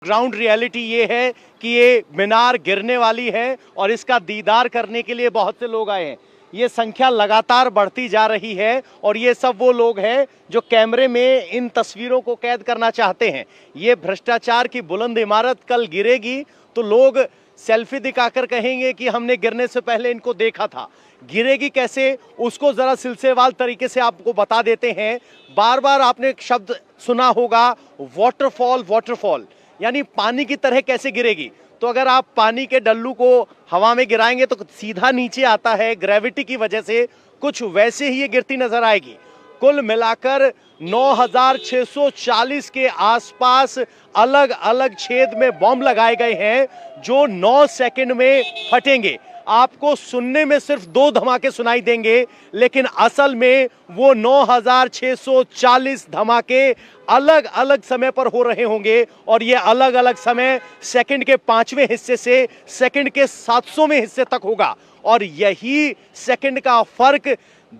Ground reality ये है कि ये मीनार गिरने वाली है और इसका दीदार करने के लिए बहुत से लोग आए हैं। ये संख्या लगातार बढ़ती जा रही है और ये सब वो लोग हैं जो कैमरे में इन तस्वीरों को कैद करना चाहते हैं। ये भ्रष्टाचार की बुलंद इमारत कल गिरेगी तो लोग सेल्फी दिखाकर कहेंगे कि हमने गिरने से पहले इनको देखा था। गिरेगी कैसे, उसको जरा सिलसिलेवार तरीके से आपको बता देते हैं। बार बार आपने एक शब्द सुना होगा, वाटरफॉल। वाटरफॉल यानी पानी की तरह कैसे गिरेगी। तो अगर आप पानी के डल्लू को हवा में गिराएंगे तो सीधा नीचे आता है, ग्रेविटी की वजह से कुछ वैसे ही ये गिरती नजर आएगी। कुल मिलाकर 9640 के आसपास अलग अलग छेद में बॉम्ब लगाए गए हैं जो 9 सेकंड में फटेंगे। आपको सुनने में सिर्फ 2 धमाके सुनाई देंगे, लेकिन असल में वो 9640 धमाके अलग अलग समय पर हो रहे होंगे और ये अलग अलग समय सेकंड के 5वें हिस्से से सेकंड के 700वें हिस्से तक होगा। और यही सेकंड का फर्क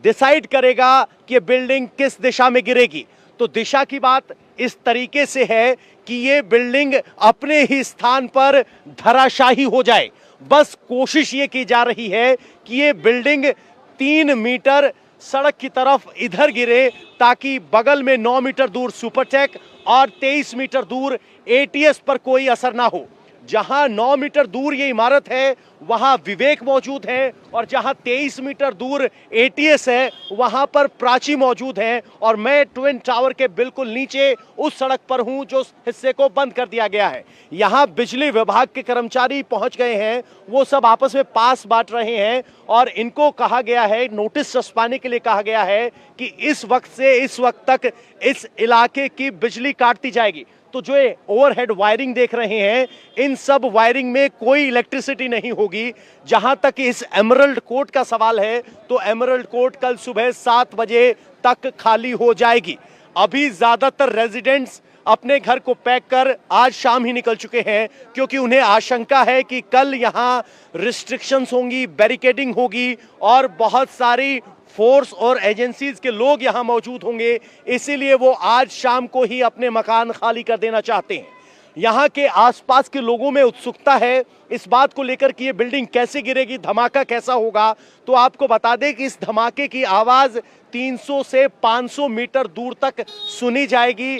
डिसाइड करेगा कि बिल्डिंग किस दिशा में गिरेगी। तो दिशा की बात इस तरीके से है कि ये बिल्डिंग अपने ही स्थान पर धराशाही हो जाए। बस कोशिश ये की जा रही है कि ये बिल्डिंग 3 मीटर सड़क की तरफ इधर गिरे ताकि बगल में 9 मीटर दूर सुपरटेक और 23 मीटर दूर एटीएस पर कोई असर ना हो। जहां 9 मीटर दूर ये इमारत है वहां विवेक मौजूद है और जहां 23 मीटर दूर एटीएस है वहां पर प्राची मौजूद है। और मैं ट्विन टावर के बिल्कुल नीचे उस सड़क पर हूं जो हिस्से को बंद कर दिया गया है। यहां बिजली विभाग के कर्मचारी पहुंच गए हैं, वो सब आपस में पास बांट रहे हैं और इनको कहा गया है, नोटिस चस्पाने के लिए कहा गया है कि इस वक्त से इस वक्त तक इस इलाके की बिजली काटती जाएगी। तो जो ये ओवरहेड वायरिंग देख रहे हैं, इन सब वायरिंग में कोई इलेक्ट्रिसिटी नहीं होगी। जहां तक इस एमरल्ड कोर्ट का सवाल है तो एमरल्ड कोर्ट कल सुबह 7 बजे तक खाली हो जाएगी। अभी ज्यादातर रेजिडेंट्स अपने घर को पैक कर आज शाम ही निकल चुके हैं क्योंकि उन्हें आशंका है कि कल यहां रिस्ट्रिक्शंस होंगी, बैरिकेडिंग होगी और बहुत सारी फोर्स और एजेंसीज के लोग यहां मौजूद होंगे। इसीलिए वो आज शाम को ही अपने मकान खाली कर देना चाहते हैं। यहां के आसपास के लोगों में उत्सुकता है इस बात को लेकर कि ये बिल्डिंग कैसे गिरेगी, धमाका कैसा होगा। तो आपको बता दें कि इस धमाके की आवाज 300 से 500 मीटर दूर तक सुनी जाएगी।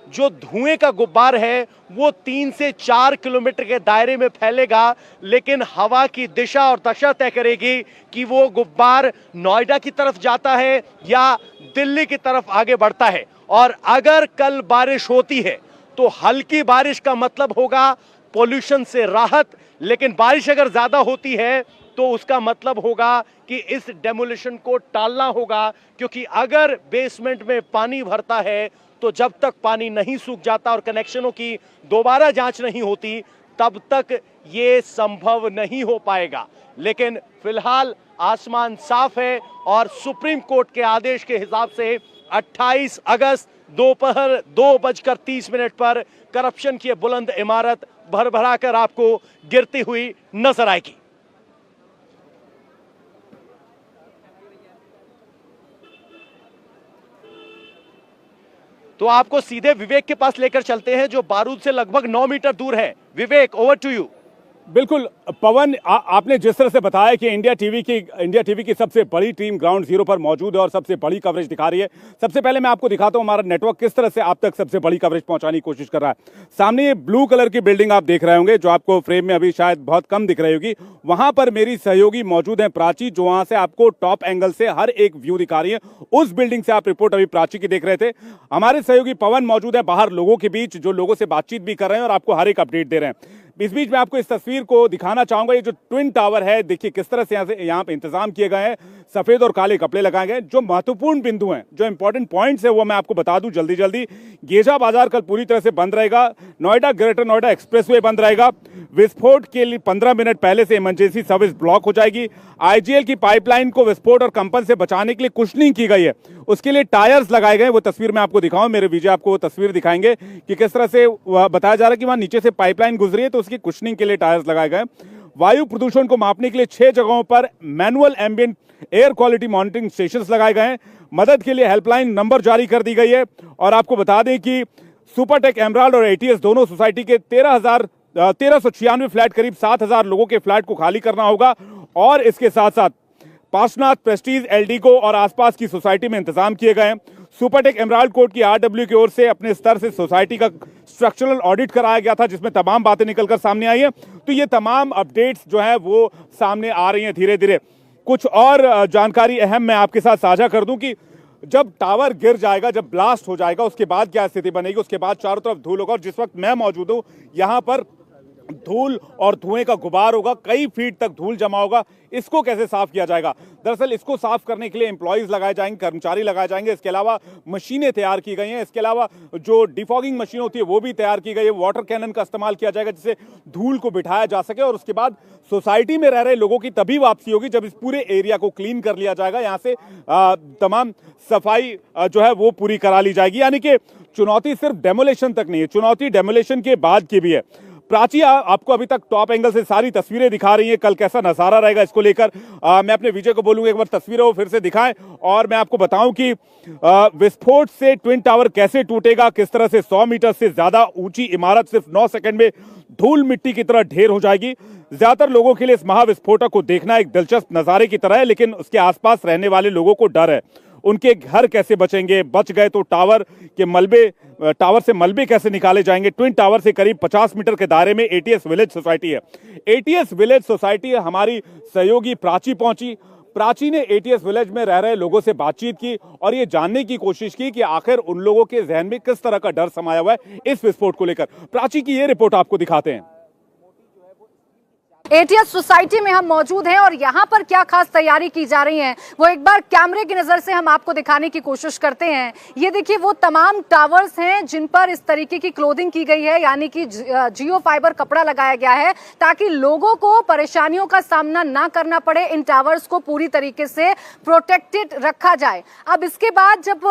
जो धुएं का गुब्बार है वो 3 से 4 किलोमीटर के दायरे में फैलेगा, लेकिन हवा की दिशा और दशा तय करेगी कि वो गुब्बार नोएडा की तरफ जाता है या दिल्ली की तरफ आगे बढ़ता है। और अगर कल बारिश होती है तो हल्की बारिश का मतलब होगा पोल्यूशन से राहत, लेकिन बारिश अगर ज्यादा होती है तो उसका मतलब होगा कि इस डेमोलिशन को टालना होगा। क्योंकि अगर बेसमेंट में पानी भरता है तो जब तक पानी नहीं सूख जाता और कनेक्शनों की दोबारा जांच नहीं होती तब तक ये संभव नहीं हो पाएगा। लेकिन फिलहाल आसमान साफ है और सुप्रीम कोर्ट के आदेश के हिसाब से 28 अगस्त दोपहर 2:30 पर करप्शन की बुलंद इमारत भरभरा कर आपको गिरती हुई नजर आएगी। तो आपको सीधे विवेक के पास लेकर चलते हैं जो बारूद से लगभग 9 मीटर दूर है। विवेक, ओवर टू यू। बिल्कुल पवन, आपने जिस तरह से बताया कि इंडिया टीवी की सबसे बड़ी टीम ग्राउंड जीरो पर मौजूद है और सबसे बड़ी कवरेज दिखा रही है। सबसे पहले मैं आपको दिखाता हूं हमारा नेटवर्क किस तरह से आप तक सबसे बड़ी कवरेज पहुंचाने की कोशिश कर रहा है। सामने ये ब्लू कलर की बिल्डिंग आप देख रहे होंगे जो आपको फ्रेम में अभी शायद बहुत कम दिख रही होगी। वहां पर मेरी सहयोगी मौजूद है प्राची, जो वहां से आपको टॉप एंगल से हर एक व्यू दिखा रही है। उस बिल्डिंग से आप रिपोर्ट अभी प्राची की देख रहे थे। हमारे सहयोगी पवन मौजूद है बाहर लोगों के बीच, जो लोगों से बातचीत भी कर रहे हैं और आपको हर एक अपडेट दे रहे हैं। इस बीच में आपको इस तस्वीर को दिखाना चाहूंगा। ये जो ट्विन टावर है, देखिए किस तरह से यहाँ पे इंतजाम किए गए हैं। सफेद और काले कपड़े लगाए गए। जो महत्वपूर्ण बिंदु हैं, जो इंपॉर्टेंट पॉइंट्स है, वो मैं आपको बता दूं जल्दी। गेजा बाजार कल पूरी तरह से बंद रहेगा। नोएडा ग्रेटर नोएडा एक्सप्रेसवे बंद रहेगा। विस्फोट के लिए 15 मिनट पहले से इमरजेंसी सर्विस ब्लॉक हो जाएगी। आईजीएल की पाइपलाइन को विस्फोट और कंपन से बचाने के लिए कुशनिंग की गई है, उसके लिए टायर्स लगाए गए। वो तस्वीर मैं आपको दिखाऊं, मेरे विजय आपको वो तस्वीर दिखाएंगे कि किस तरह से बताया जा रहा है कि वहां नीचे से पाइपलाइन गुजरी है तो उसकी कुशनिंग के लिए टायर्स लगाए गए। वायु प्रदूषण को मापने के लिए 6 जगहों पर manual ambient air quality monitoring stations लगाए गए हैं। मदद के लिए हेल्पलाइन नंबर जारी कर दी गई है। और आपको बता दें कि सुपरटेक एमराल्ड और एटीएस दोनों सोसाइटी के 1396 फ्लैट, करीब 7000 लोगों के फ्लैट को खाली करना होगा। और इसके साथ साथ पार्शनाथ, प्रेस्टीज, एल्डिको और आसपास की सोसाइटी में इंतजाम किए गए हैं। सुपरटेक एमराल्ड कोर्ट की आरडब्ल्यू की ओर से अपने स्तर से सोसाइटी का स्ट्रक्चरल ऑडिट कराया गया था, जिसमें तमाम बातें निकलकर सामने आई हैं। तो ये तमाम अपडेट्स जो है वो सामने आ रही हैं धीरे धीरे। कुछ और जानकारी अहम मैं आपके साथ साझा कर दूं कि जब टावर गिर जाएगा, जब ब्लास्ट हो जाएगा, उसके बाद क्या स्थिति बनेगी। उसके बाद चारों तरफ धूल होगा और जिस वक्त मैं मौजूद हूं यहां पर धूल और धुएं का गुबार होगा, कई फीट तक धूल जमा होगा। इसको कैसे साफ किया जाएगा? दरअसल इसको साफ करने के लिए एम्प्लॉइज लगाए जाएंगे, कर्मचारी लगाए जाएंगे। इसके अलावा मशीनें तैयार की गई हैं। इसके अलावा जो डिफॉगिंग मशीन होती है वो भी तैयार की गई है। वाटर कैनन का इस्तेमाल किया जाएगा जिससे धूल को बिठाया जा सके। और उसके बाद सोसाइटी में रह रहे लोगों की तभी वापसी होगी जब इस पूरे एरिया को क्लीन कर लिया जाएगा। यहाँ से तमाम सफाई जो है वो पूरी करा ली जाएगी। यानी कि चुनौती सिर्फ डेमोलेशन तक नहीं है, चुनौती डेमोलेशन के बाद की भी है। प्राची आपको अभी तक टॉप एंगल से सारी तस्वीरें दिखा रही हैं, कल कैसा नजारा रहेगा इसको लेकर मैं अपने विजय को बोलूंगा एक बार तस्वीरें वो फिर से दिखाएं। और मैं आपको बताऊं कि विस्फोट से ट्विन टावर कैसे टूटेगा, किस तरह से 100 मीटर से ज्यादा ऊंची इमारत सिर्फ 9 सेकंड में धूल मिट्टी की तरह ढेर हो जाएगी। ज्यादातर लोगों के लिए इस महाविस्फोटक को देखना एक दिलचस्प नजारे की तरह है, लेकिन उसके आसपास रहने वाले लोगों को डर है। उनके घर कैसे बचेंगे, बच गए तो टावर से मलबे कैसे निकाले जाएंगे। ट्विन टावर से करीब 50 मीटर के दायरे में एटीएस विलेज सोसाइटी है। एटीएस विलेज सोसाइटी हमारी सहयोगी प्राची पहुंची। प्राची ने एटीएस विलेज में रह रहे लोगों से बातचीत की और ये जानने की कोशिश की कि आखिर उन लोगों के जहन में किस तरह का डर समाया हुआ है इस विस्फोट को लेकर। प्राची की ये रिपोर्ट आपको दिखाते हैं। एटीएस सोसाइटी में हम मौजूद हैं और यहाँ पर क्या खास तैयारी की जा रही है वो एक बार कैमरे की नजर से हम आपको दिखाने की कोशिश करते हैं। ये देखिए वो तमाम टावर्स हैं जिन पर इस तरीके की क्लोथिंग की गई है, यानी कि जियो फाइबर कपड़ा लगाया गया है ताकि लोगों को परेशानियों का सामना ना करना पड़े। इन टावर्स को पूरी तरीके से प्रोटेक्टेड रखा जाए। अब इसके बाद जब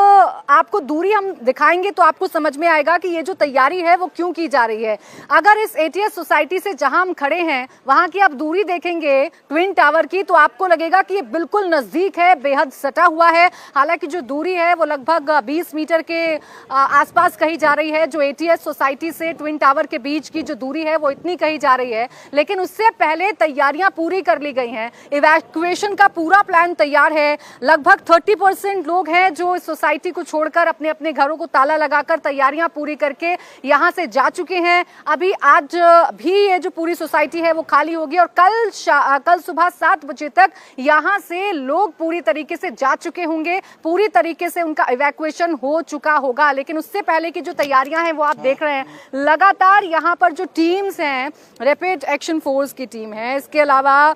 आपको दूरी हम दिखाएंगे तो आपको समझ में आएगा कि ये जो तैयारी है वो क्यों की जा रही है। अगर इस एटीएस सोसाइटी से जहां हम खड़े हैं वहां की आप दूरी देखेंगे ट्विन टावर की तो आपको लगेगा कि ये बिल्कुल नजदीक है, बेहद सटा हुआ है। हालांकि जो दूरी है वो लगभग 20 मीटर के आसपास कही जा रही है। जो एटीएस सोसाइटी से ट्विन टावर के बीच की जो दूरी है वो इतनी कही जा रही है, लेकिन उससे पहले तैयारियां पूरी कर ली गई हैं। इवैक्यूएशन का पूरा प्लान तैयार है। लगभग 30% लोग हैं जो इस सोसाइटी को छोड़कर अपने अपने घरों को ताला लगाकर तैयारियां पूरी करके यहां से जा चुके हैं। अभी आज भी ये जो पूरी सोसाइटी है वो खाली होगी और कल सुबह 7 बजे तक यहां से लोग पूरी तरीके से जा चुके होंगे, पूरी तरीके से उनका इवैक्यूएशन हो चुका होगा। लेकिन उससे पहले की जो तैयारियां हैं वो आप देख रहे हैं। लगातार यहां पर जो टीम्स हैं, रैपिड एक्शन फोर्स की टीम है, इसके अलावा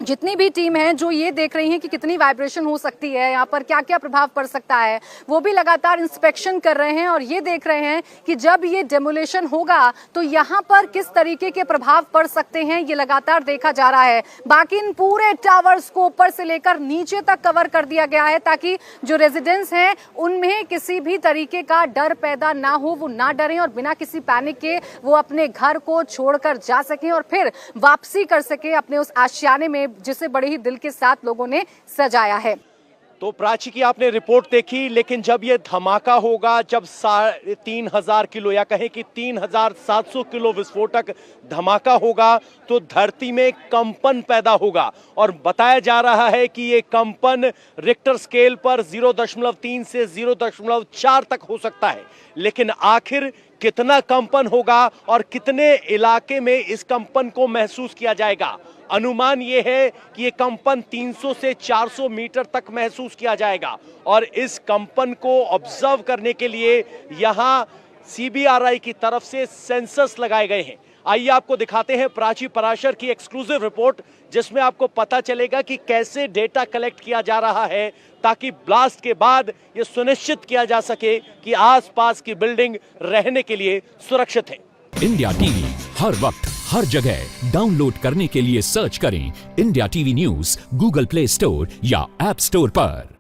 जितनी भी टीम है जो ये देख रही हैं कि कितनी वाइब्रेशन हो सकती है, यहाँ पर क्या क्या प्रभाव पड़ सकता है, वो भी लगातार इंस्पेक्शन कर रहे हैं और ये देख रहे हैं कि जब ये डेमोलेशन होगा तो यहाँ पर किस तरीके के प्रभाव पड़ सकते हैं, ये लगातार देखा जा रहा है। बाकी इन पूरे टावर्स को ऊपर से लेकर नीचे तक कवर कर दिया गया है ताकि जो रेजिडेंट्स हैं उनमें किसी भी तरीके का डर पैदा ना हो, वो ना डरें और बिना किसी पैनिक के वो अपने घर को छोड़कर जा सकें और फिर वापसी कर सके अपने उस आशियाने में जिसे बड़े ही दिल के साथ लोगों ने सजाया है। तो प्राची की आपने रिपोर्ट देखी, लेकिन जब यह धमाका होगा, जब 3,500 किलो या कहें कि 3,700 किलो विस्फोटक धमाका होगा तो धरती में कंपन पैदा होगा। और बताया जा रहा है कि यह कंपन रिक्टर स्केल पर 0.3 से 0.4 तक हो सकता है। लेकिन आखिर कितना कंपन होगा और कितने इलाके में इस कंपन को महसूस किया जाएगा? अनुमान यह है कि यह कंपन 300 से 400 मीटर तक महसूस किया जाएगा। और इस कंपन को ऑब्जर्व करने के लिए यहां सीबीआरआई की तरफ से सेंसर्स लगाए गए हैं। आइए आपको दिखाते हैं प्राची पराशर की एक्सक्लूसिव रिपोर्ट, जिसमें आपको पता चलेगा कि कैसे डेटा कलेक्ट किया जा रहा है ताकि ब्लास्ट के बाद यह सुनिश्चित किया जा सके कि आसपास की बिल्डिंग रहने के लिए सुरक्षित है। इंडिया टीवी हर वक्त हर जगह डाउनलोड करने के लिए सर्च करें India TV news Google play store या ऐप स्टोर पर।